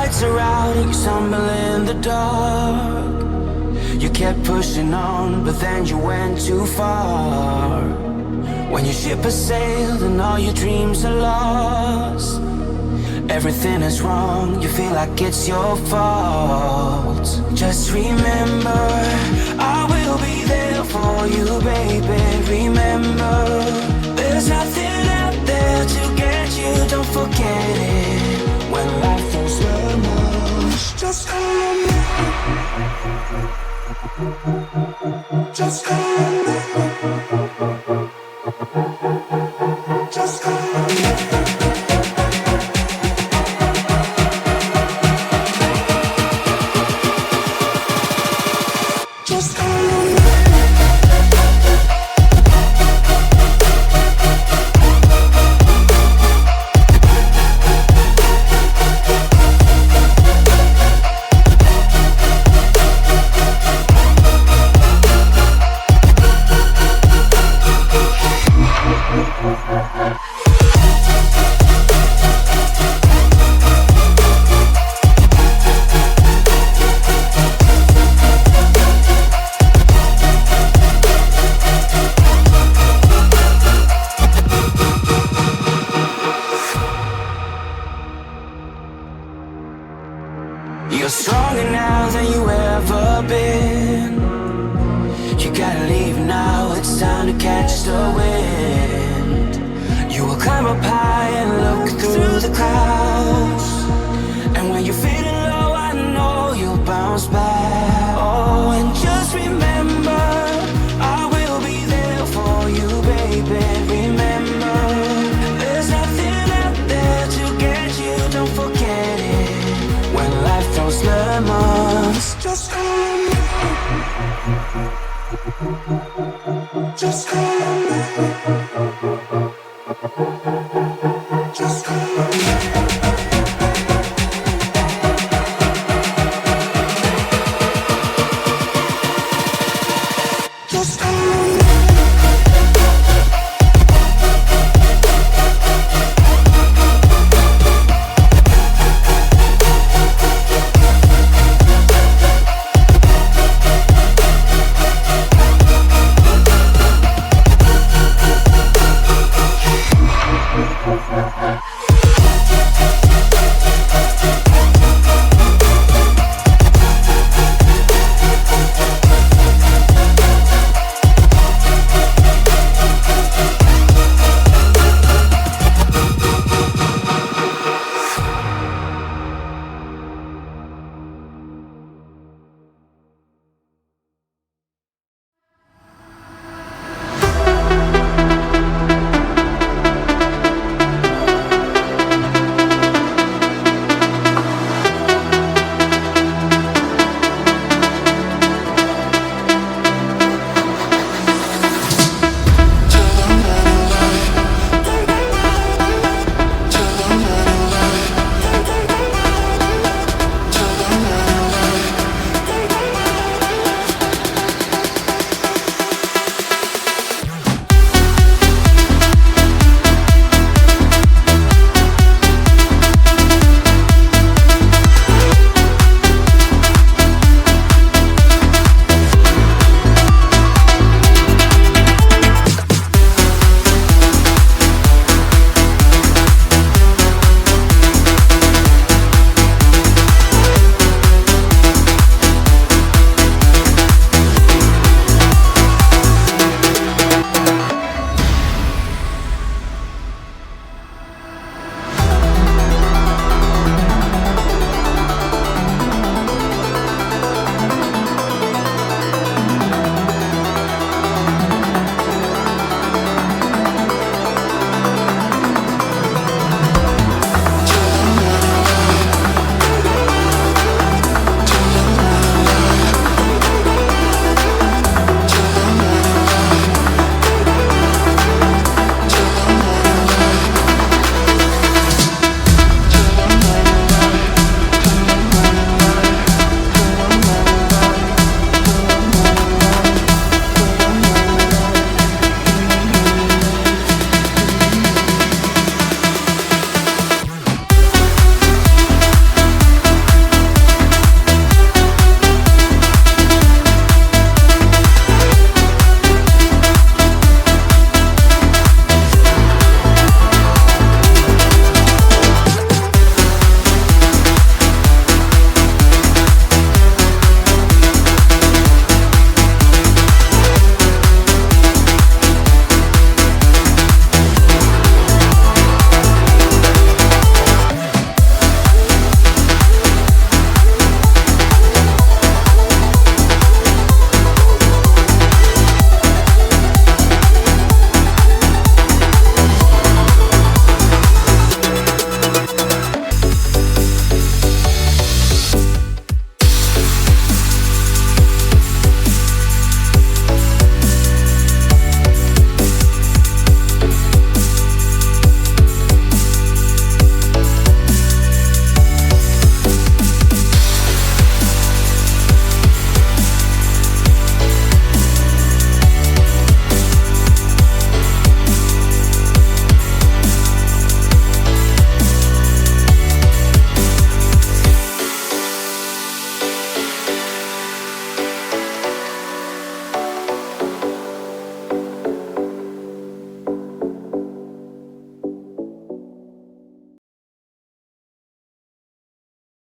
lights are out and you stumble in the dark. You kept pushing on, but then you went too far. When your ship has sailed and all your dreams are lost, everything is wrong, you feel like it's your fault. Just remember, I will be there for you, baby. Remember, there's nothing out there to get you, don't forget it. When life throws lemons, just call me. Just call me. Just call me. You're stronger now than you ever been. You gotta leave now, it's time to catch the wind. You will climb up high and look through the clouds, and when you're feeling low, I know you'll bounce back. Oh, and just remember, I will be there for you, baby. Remember, there's nothing out there to get you, don't forget it. When life throws lemons, just call me. Just call me.